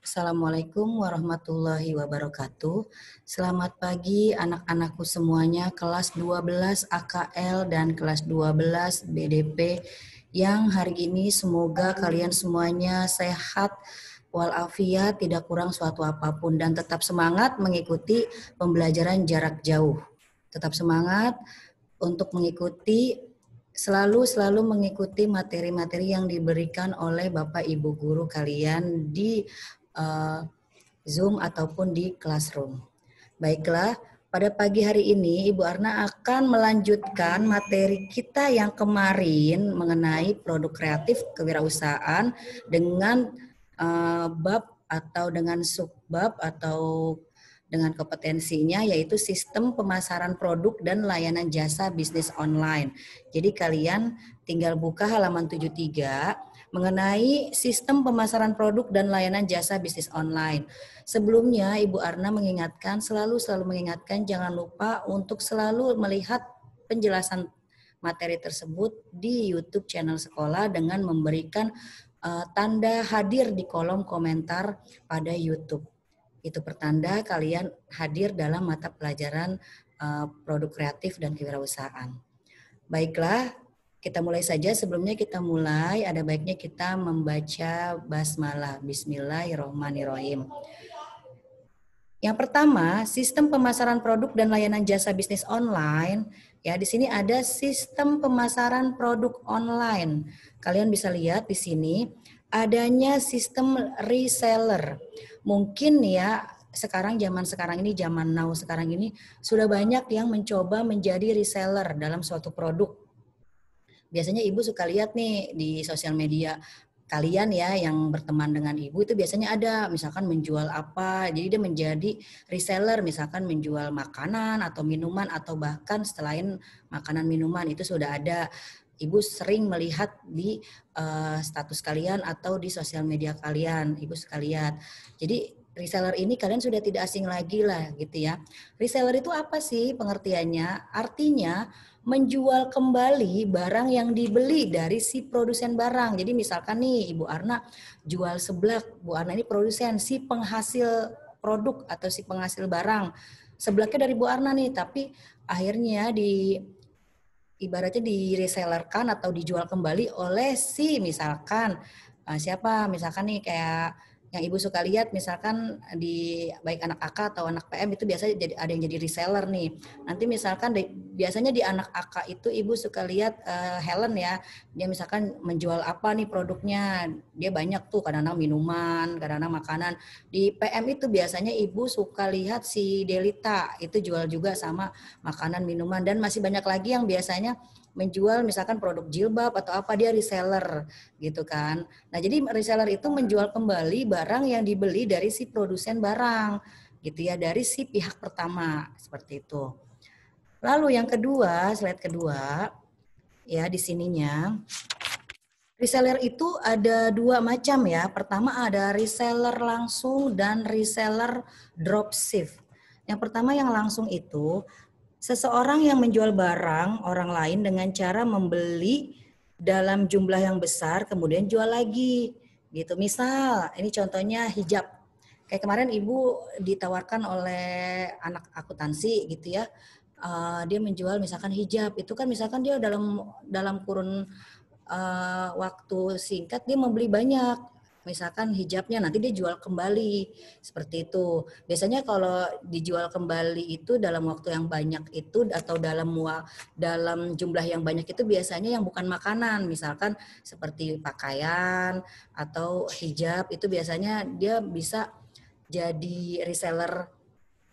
Assalamualaikum warahmatullahi wabarakatuh. Selamat pagi anak-anakku semuanya kelas 12 AKL dan kelas 12 BDP yang hari ini semoga kalian semuanya sehat walafiat, tidak kurang suatu apapun dan tetap semangat mengikuti pembelajaran jarak jauh. Tetap semangat untuk mengikuti selalu mengikuti materi-materi yang diberikan oleh Bapak Ibu guru kalian di Zoom ataupun di Classroom. Baiklah, pada pagi hari ini Ibu Arna akan melanjutkan materi kita yang kemarin mengenai produk kreatif kewirausahaan dengan bab atau dengan subbab atau dengan kompetensinya yaitu sistem pemasaran produk dan layanan jasa bisnis online. Jadi kalian tinggal buka halaman 73 mengenai sistem pemasaran produk dan layanan jasa bisnis online. Sebelumnya Ibu Arna mengingatkan, selalu mengingatkan jangan lupa untuk selalu melihat penjelasan materi tersebut di YouTube channel sekolah dengan memberikan tanda hadir di kolom komentar pada YouTube. Itu pertanda kalian hadir dalam mata pelajaran produk kreatif dan kewirausahaan. Baiklah, kita mulai saja. Sebelumnya kita mulai, ada baiknya kita membaca basmalah. Bismillahirrahmanirrahim. Yang pertama, sistem pemasaran produk dan layanan jasa bisnis online. Ya, di sini ada sistem pemasaran produk online. Kalian bisa lihat di sini adanya sistem reseller. Mungkin ya zaman now sekarang ini sudah banyak yang mencoba menjadi reseller dalam suatu produk. Biasanya ibu suka lihat nih di sosial media kalian ya yang berteman dengan ibu itu biasanya ada misalkan menjual apa, jadi dia menjadi reseller, misalkan menjual makanan atau minuman atau bahkan selain makanan minuman itu sudah ada. Ibu sering melihat di status kalian atau di sosial media kalian, ibu suka lihat. Jadi reseller ini kalian sudah tidak asing lagi lah gitu ya. Reseller itu apa sih pengertiannya? Artinya menjual kembali barang yang dibeli dari si produsen barang. Jadi misalkan nih Ibu Arna jual seblak, Bu Arna ini produsen, si penghasil produk atau si penghasil barang. Seblaknya dari Bu Arna nih, tapi akhirnya ibaratnya diresellerkan atau dijual kembali oleh si misalkan siapa misalkan nih kayak yang ibu suka lihat misalkan di baik anak AK atau anak PM itu biasanya jadi ada yang jadi reseller nih. Nanti misalkan biasanya di anak AK itu ibu suka lihat Helen ya, dia misalkan menjual apa nih produknya, dia banyak tuh kadang-kadang minuman, kadang-kadang makanan. Di PM itu biasanya ibu suka lihat si Delita itu jual juga sama makanan minuman dan masih banyak lagi yang biasanya menjual misalkan produk jilbab atau apa, dia reseller gitu kan. Nah, jadi reseller itu menjual kembali barang yang dibeli dari si produsen barang gitu ya, dari si pihak pertama seperti itu. Lalu yang kedua, slide kedua ya di sininya. Reseller itu ada dua macam ya. Pertama ada reseller langsung dan reseller dropship. Yang pertama yang langsung itu seseorang yang menjual barang orang lain dengan cara membeli dalam jumlah yang besar kemudian jual lagi gitu. Misal ini contohnya hijab. Kayak kemarin ibu ditawarkan oleh anak akuntansi gitu ya. Dia menjual misalkan hijab. Itu kan misalkan dia dalam kurun waktu singkat dia membeli banyak. Misalkan hijabnya nanti dia jual kembali seperti itu. Biasanya kalau dijual kembali itu dalam waktu yang banyak itu atau dalam jumlah yang banyak itu biasanya yang bukan makanan, misalkan seperti pakaian atau hijab itu biasanya dia bisa jadi reseller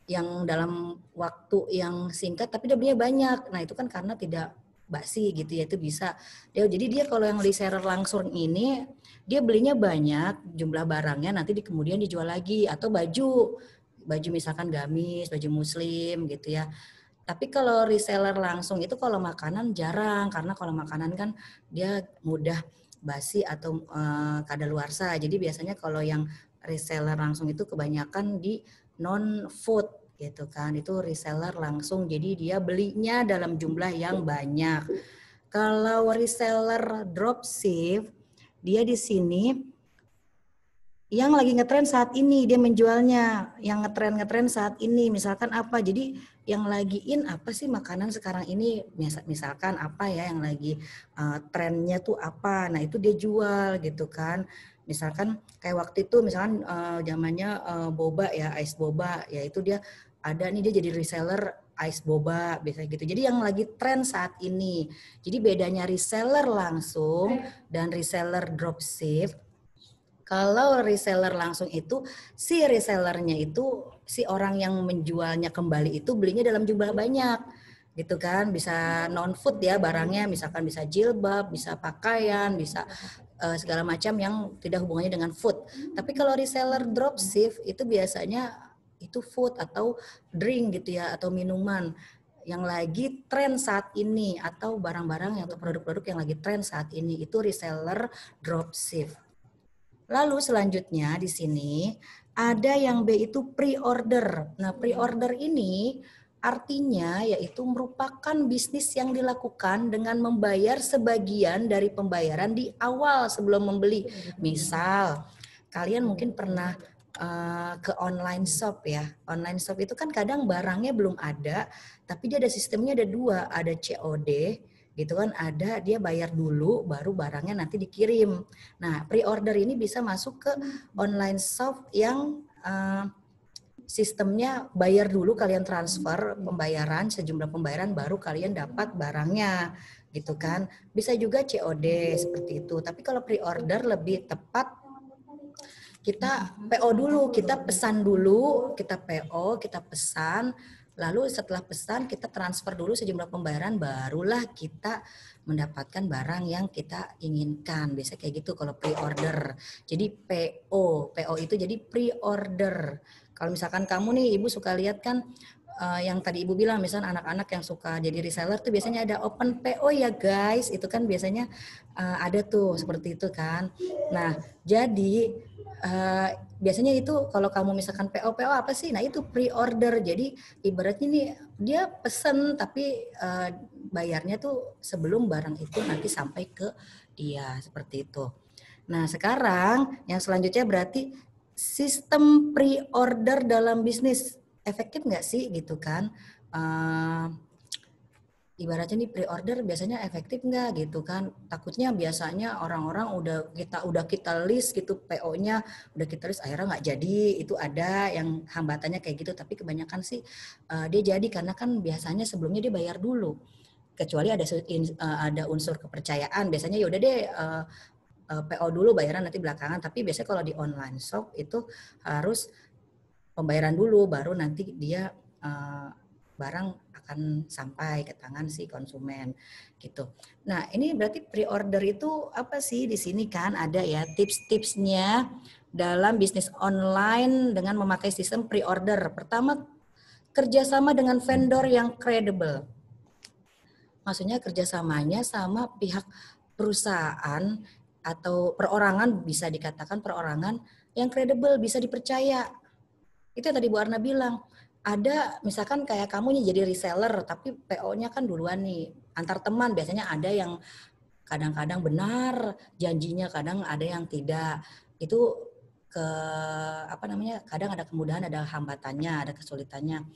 yang dalam waktu yang singkat tapi dia belinya banyak. Nah, itu kan karena tidak basi gitu ya, itu bisa. Jadi dia kalau yang reseller langsung ini dia belinya banyak jumlah barangnya nanti kemudian dijual lagi atau baju misalkan gamis, baju muslim gitu ya. Tapi kalau reseller langsung itu kalau makanan jarang karena kalau makanan kan dia mudah basi atau kadaluarsa. Jadi biasanya kalau yang reseller langsung itu kebanyakan di non food gitu kan, itu reseller langsung jadi dia belinya dalam jumlah yang banyak. Kalau reseller dropship dia di sini yang lagi ngetren saat ini dia menjualnya, yang ngetren saat ini misalkan apa, jadi yang lagi in apa sih makanan sekarang ini, misalkan apa ya yang lagi trennya tuh apa, nah itu dia jual gitu kan. Misalkan kayak waktu itu misalkan zamannya boba ya, ice boba ya, itu dia ada nih, dia jadi reseller ice boba biasanya gitu, jadi yang lagi tren saat ini. Jadi bedanya reseller langsung dan reseller dropship, kalau reseller langsung itu, si resellernya itu, si orang yang menjualnya kembali itu belinya dalam jumlah banyak, gitu kan. Bisa non-food ya barangnya, misalkan bisa jilbab, bisa pakaian, bisa segala macam yang tidak hubungannya dengan food. Tapi kalau reseller dropship itu biasanya itu food atau drink gitu ya, atau minuman yang lagi tren saat ini, atau barang-barang atau produk-produk yang lagi tren saat ini, itu reseller dropship. Lalu selanjutnya di sini ada yang B itu pre-order. Nah, pre-order ini artinya yaitu merupakan bisnis yang dilakukan dengan membayar sebagian dari pembayaran di awal sebelum membeli. Misal, kalian mungkin pernah ke online shop ya. Online shop itu kan kadang barangnya belum ada, tapi dia ada sistemnya, ada dua, ada COD gitu kan, ada dia bayar dulu baru barangnya nanti dikirim. Nah, pre-order ini bisa masuk ke online shop yang sistemnya bayar dulu, kalian transfer pembayaran, sejumlah pembayaran baru kalian dapat barangnya gitu kan. Bisa juga COD seperti itu. Tapi kalau pre-order lebih tepat kita PO dulu, kita pesan dulu, kita PO, kita pesan, lalu setelah pesan kita transfer dulu sejumlah pembayaran, barulah kita mendapatkan barang yang kita inginkan. Biasanya kayak gitu kalau pre-order. Jadi PO itu jadi pre-order. Kalau misalkan kamu nih, Ibu suka lihat kan yang tadi Ibu bilang, misalnya anak-anak yang suka jadi reseller tuh biasanya ada open PO ya guys, itu kan biasanya ada tuh seperti itu kan. Nah, jadi biasanya itu kalau kamu misalkan PO apa sih? Nah, itu pre-order. Jadi ibaratnya nih dia pesen tapi bayarnya tuh sebelum barang itu nanti sampai ke dia, seperti itu. Nah, sekarang yang selanjutnya berarti sistem pre-order dalam bisnis efektif nggak sih gitu kan? Ibaratnya nih pre-order biasanya efektif nggak gitu kan? Takutnya biasanya orang-orang udah kita list gitu PO-nya, udah kita list akhirnya nggak jadi, itu ada yang hambatannya kayak gitu. Tapi kebanyakan sih dia jadi karena kan biasanya sebelumnya dia bayar dulu. Kecuali ada unsur kepercayaan, biasanya yaudah deh PO dulu, bayaran nanti belakangan. Tapi biasanya kalau di online shop itu harus pembayaran dulu baru nanti dia barang akan sampai ke tangan si konsumen gitu. Nah, ini berarti pre-order itu apa sih? Di sini kan ada ya tips-tipsnya dalam bisnis online dengan memakai sistem pre-order. Pertama, kerjasama dengan vendor yang kredibel. Maksudnya kerjasamanya sama pihak perusahaan atau perorangan, bisa dikatakan perorangan yang kredibel, bisa dipercaya. Itu yang tadi Bu Arna bilang. Ada misalkan kayak kamu nih jadi reseller tapi PO-nya kan duluan nih. Antar teman biasanya ada yang kadang-kadang benar janjinya, kadang ada yang tidak. Itu kadang ada kemudahan, ada hambatannya, ada kesulitannya.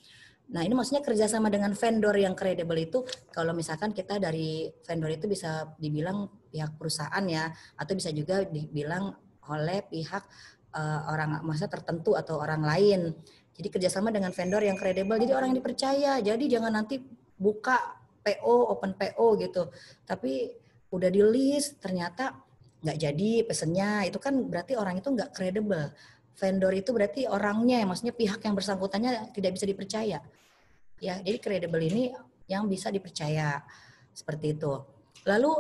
Nah, ini maksudnya kerjasama dengan vendor yang kredibel itu, kalau misalkan kita dari vendor itu bisa dibilang pihak perusahaan ya, atau bisa juga dibilang oleh pihak orang masa tertentu atau orang lain. Jadi kerjasama dengan vendor yang kredibel, jadi orang yang dipercaya. Jadi jangan nanti buka PO, open PO gitu. Tapi udah di list, ternyata nggak jadi pesennya, itu kan berarti orang itu nggak kredibel. Vendor itu berarti orangnya, maksudnya pihak yang bersangkutannya tidak bisa dipercaya. Ya, jadi kredibel ini yang bisa dipercaya. Seperti itu. Lalu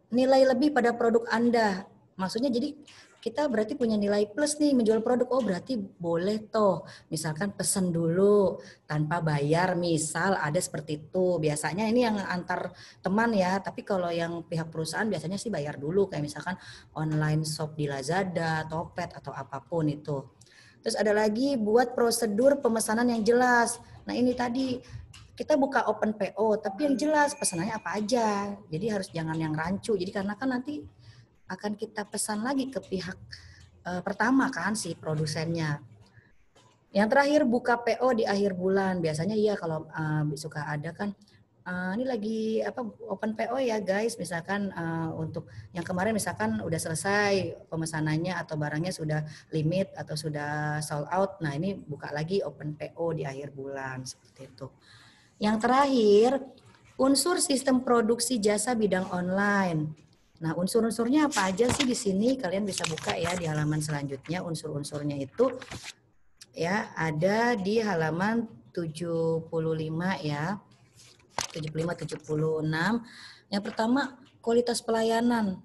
nilai lebih pada produk Anda. Maksudnya jadi kita berarti punya nilai plus nih menjual produk. Oh, berarti boleh toh. Misalkan pesan dulu tanpa bayar, misal ada seperti itu. Biasanya ini yang antar teman ya, tapi kalau yang pihak perusahaan biasanya sih bayar dulu, kayak misalkan online shop di Lazada, Topet atau apapun itu. Terus ada lagi buat prosedur pemesanan yang jelas. Nah, ini tadi kita buka open PO, tapi yang jelas pesanannya apa aja. Jadi harus jangan yang rancu. Jadi karena kan nanti akan kita pesan lagi ke pihak pertama kan si produsennya. Yang terakhir buka PO di akhir bulan. Biasanya iya kalau suka ada kan ini lagi open PO ya guys, misalkan untuk yang kemarin misalkan udah selesai pemesanannya atau barangnya sudah limit atau sudah sold out. Nah, ini buka lagi open PO di akhir bulan seperti itu. Yang terakhir, unsur sistem produksi jasa bidang online. Nah, unsur-unsurnya apa aja sih di sini? Kalian bisa buka ya di halaman selanjutnya. Unsur-unsurnya itu ya ada di halaman 75 ya. 75 76. Yang pertama, kualitas pelayanan.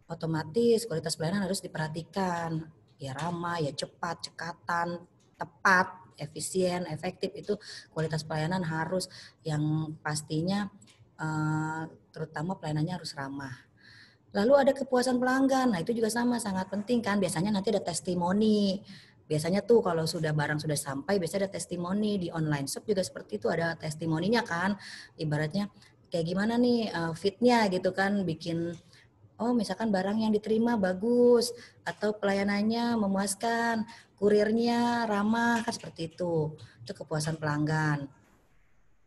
Otomatis kualitas pelayanan harus diperhatikan. Ya ramah, ya cepat, cekatan, tepat, efisien, efektif, itu kualitas pelayanan harus yang pastinya terutama pelayanannya harus ramah. Lalu ada kepuasan pelanggan. Nah, itu juga sama, sangat penting kan. Biasanya nanti ada testimoni. Biasanya tuh kalau sudah barang sudah sampai, biasanya ada testimoni. Di online shop juga seperti itu, ada testimoninya kan. Ibaratnya kayak gimana nih fitnya gitu kan, bikin misalkan barang yang diterima bagus atau pelayanannya memuaskan, kurirnya ramah kan, seperti itu. Itu kepuasan pelanggan.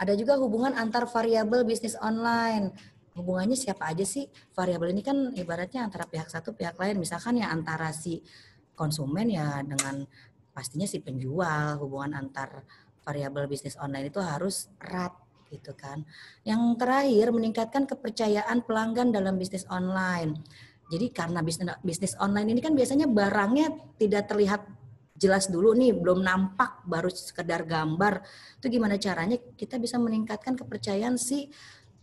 Ada juga hubungan antar variabel bisnis online. Hubungannya siapa aja sih? Variabel ini kan ibaratnya antara pihak satu pihak lain. Misalkan ya antara si konsumen ya dengan pastinya si penjual. Hubungan antar variabel bisnis online itu harus erat gitu kan. Yang terakhir, meningkatkan kepercayaan pelanggan dalam bisnis online. Jadi karena bisnis online ini kan biasanya barangnya tidak terlihat jelas dulu nih, belum nampak, baru sekedar gambar. Itu gimana caranya kita bisa meningkatkan kepercayaan si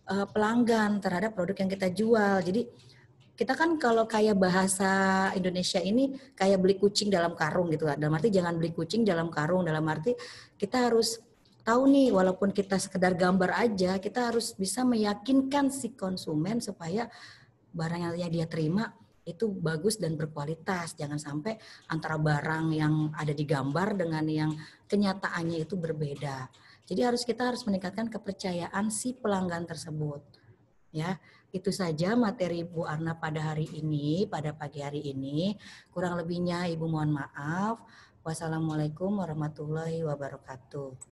pelanggan terhadap produk yang kita jual. Jadi kita kan kalau kayak bahasa Indonesia ini kayak beli kucing dalam karung gitu. Dalam arti jangan beli kucing dalam karung, dalam arti kita harus tahu nih, walaupun kita sekedar gambar aja, kita harus bisa meyakinkan si konsumen supaya barang yang dia terima itu bagus dan berkualitas. Jangan sampai antara barang yang ada di gambar dengan yang kenyataannya itu berbeda. Jadi kita harus meningkatkan kepercayaan si pelanggan tersebut. Ya, itu saja materi Bu Arna pada hari ini, pada pagi hari ini. Kurang lebihnya Ibu mohon maaf. Wassalamualaikum warahmatullahi wabarakatuh.